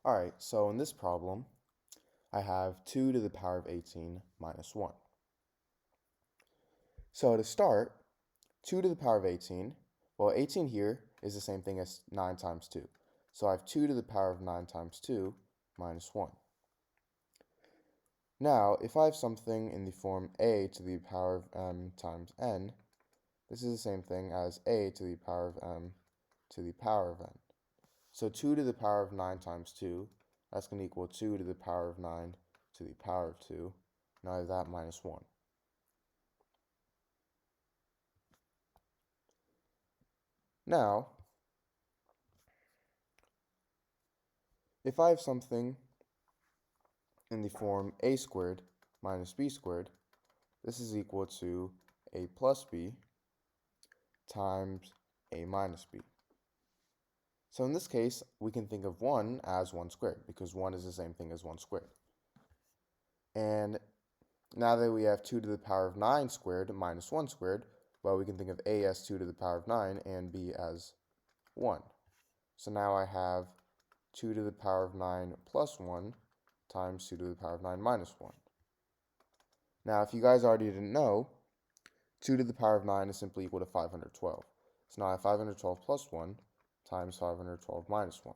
Alright, so in this problem, I have 2 to the power of 18 minus 1. So to start, 2 to the power of 18, well 18 here is the same thing as 9 times 2. So I have 2 to the power of 9 times 2 minus 1. Now, if I have something in the form a to the power of m times n, this is the same thing as a to the power of m to the power of n. So 2 to the power of 9 times 2, that's going to equal 2 to the power of 9 to the power of 2. Now I have that minus 1. Now, if I have something in the form a squared minus b squared, this is equal to a plus b times a minus b. So in this case, we can think of 1 as 1 squared, because 1 is the same thing as 1 squared. And now that we have 2 to the power of 9 squared minus 1 squared, well, we can think of a as 2 to the power of 9 and b as 1. So now I have 2 to the power of 9 plus 1 times 2 to the power of 9 minus 1. Now, if you guys already didn't know, 2 to the power of 9 is simply equal to 512. So now I have 512 plus 1 times 512 minus 1.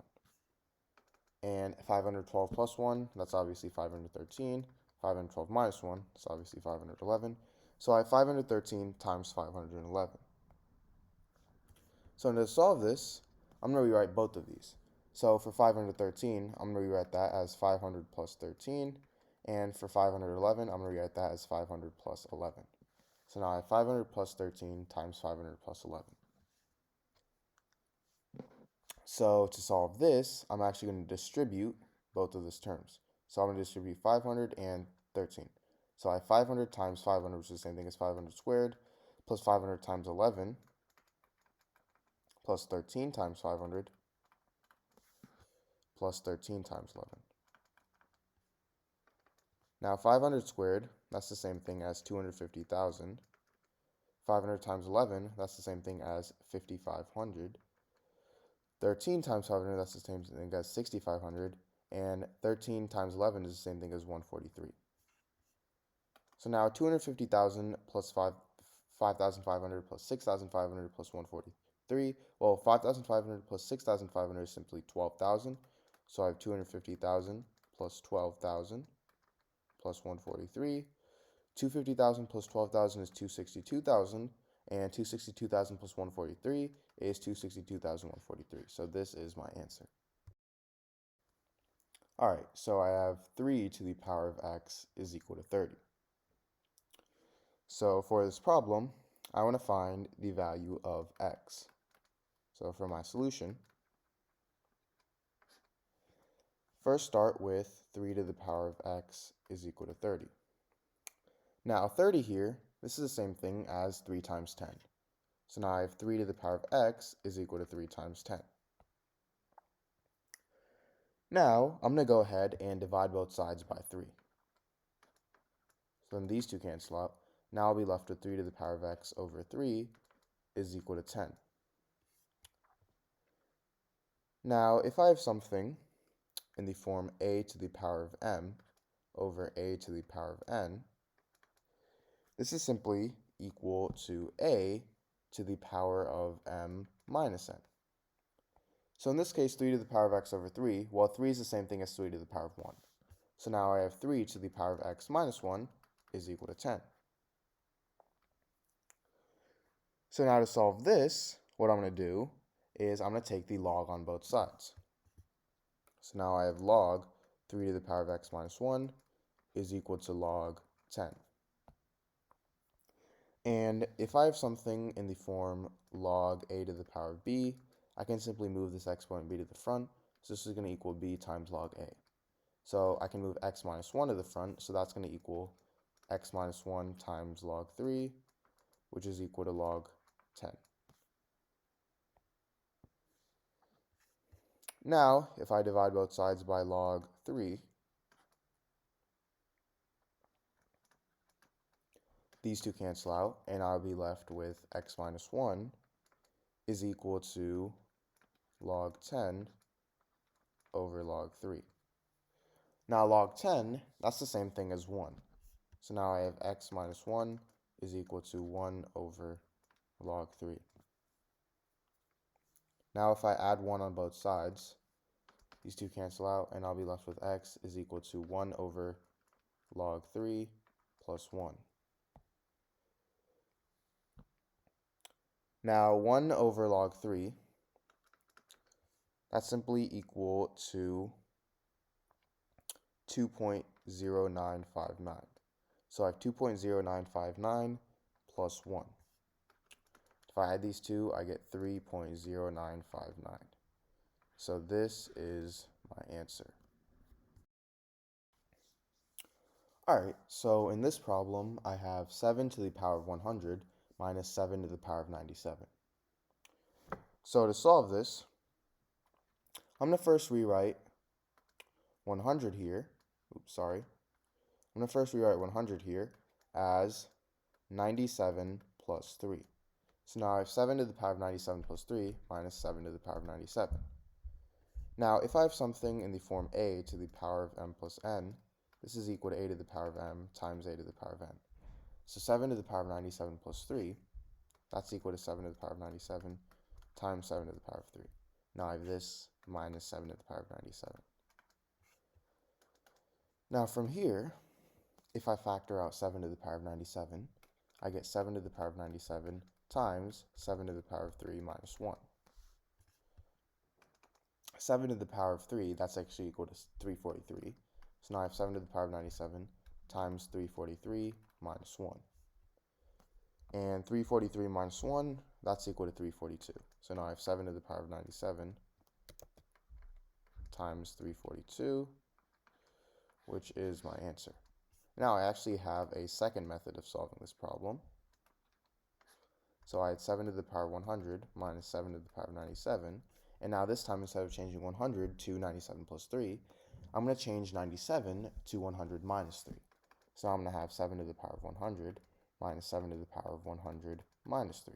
And 512 plus 1, that's obviously 513. 512 minus 1, that's obviously 511. So I have 513 times 511. So to solve this, I'm going to rewrite both of these. So for 513, I'm going to rewrite that as 500 plus 13. And for 511, I'm going to rewrite that as 500 plus 11. So now I have 500 plus 13 times 500 plus 11. So to solve this, I'm actually going to distribute both of these terms. So I'm going to distribute 500 and 13. So I have 500 times 500, which is the same thing as 500 squared, plus 500 times 11, plus 13 times 500, plus 13 times 11. Now 500 squared, that's the same thing as 250,000. 500 times 11, that's the same thing as 5,500. 13 times 500, that's the same thing as 6,500. And 13 times 11 is the same thing as 143. So now 250,000 plus 5,500 plus 6,500 plus 143. Well, 5,500 plus 6,500 is simply 12,000. So I have 250,000 plus 12,000 plus 143. 250,000 plus 12,000 is 262,000. And 262,000 plus 143 is 262,143. So this is my answer. Alright, so I have 3 to the power of x is equal to 30. So for this problem, I want to find the value of x. So for my solution, first start with 3 to the power of x is equal to 30. Now 30 here, this is the same thing as 3 times 10. So now I have 3 to the power of x is equal to 3 times 10. Now I'm going to go ahead and divide both sides by 3. So then these two cancel out. Now I'll be left with 3 to the power of x over 3 is equal to 10. Now, if I have something in the form a to the power of m over a to the power of n, this is simply equal to a to the power of m minus n. So in this case, 3 to the power of x over 3, well, 3 is the same thing as 3 to the power of 1. So now I have 3 to the power of x minus 1 is equal to 10. So now to solve this, what I'm going to do is I'm going to take the log on both sides. So now I have log 3 to the power of x minus 1 is equal to log 10. And if I have something in the form log a to the power of b, I can simply move this exponent b to the front. So this is going to equal b times log a. So I can move x minus 1 to the front, so that's going to equal x minus 1 times log 3, which is equal to log 10. Now, if I divide both sides by log 3, these two cancel out, and I'll be left with x minus 1 is equal to log 10 over log 3. Now log 10, that's the same thing as 1. So now I have x minus 1 is equal to 1 over log 3. Now if I add 1 on both sides, these two cancel out, and I'll be left with x is equal to 1 over log 3 plus 1. Now 1 over log 3, that's simply equal to 2.0959. So I have 2.0959 plus 1. If I add these two, I get 3.0959. So this is my answer. Alright, so in this problem, I have 7 to the power of 100 minus 7 to the power of 97. So to solve this, I'm going to first rewrite 100 here. I'm going to first rewrite 100 here as 97 plus 3. So now I have 7 to the power of 97 plus 3 minus 7 to the power of 97. Now, if I have something in the form a to the power of m plus n, this is equal to a to the power of m times a to the power of n. So 7 to the power of 97 plus 3, that's equal to 7 to the power of 97 times 7 to the power of 3. Now I have this minus 7 to the power of 97. Now from here, if I factor out 7 to the power of 97, I get 7 to the power of 97 times 7 to the power of 3 minus 1. 7 to the power of 3, that's actually equal to 343. So now I have 7 to the power of 97 times 343 minus 1. And 343 minus 1, that's equal to 342. So now I have 7 to the power of 97 times 342, which is my answer. Now I actually have a second method of solving this problem. So I had 7 to the power of 100 minus 7 to the power of 97. And now this time, instead of changing 100 to 97 plus 3, I'm going to change 97 to 100 minus 3. So I'm going to have 7 to the power of 100 minus 7 to the power of 100 minus 3.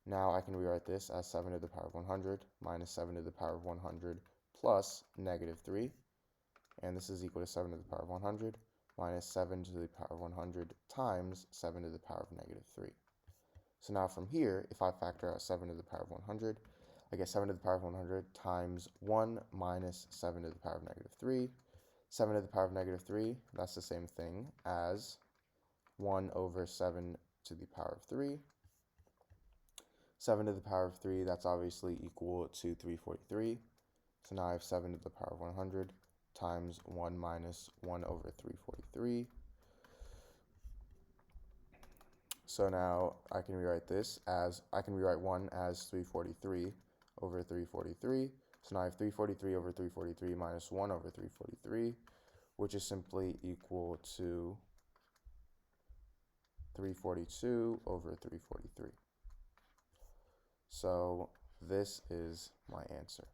Now I can rewrite this as 7 to the power of 100 minus 7 to the power of 100 plus negative 3. And this is equal to 7 to the power of 100 minus 7 to the power of 100 times 7 to the power of negative 3. So now from here, if I factor out 7 to the power of 100, I get 7 to the power of 100 times 1 minus 7 to the power of negative 3. 7 to the power of negative 3, that's the same thing as 1 over 7 to the power of 3. 7 to the power of 3, that's obviously equal to 343. So now I have 7 to the power of 100 times 1 minus 1 over 343. So now I can rewrite this as, I can rewrite 1 as 343 over 343. So now I have 343 over 343 minus 1 over 343, which is simply equal to 342 over 343. So this is my answer.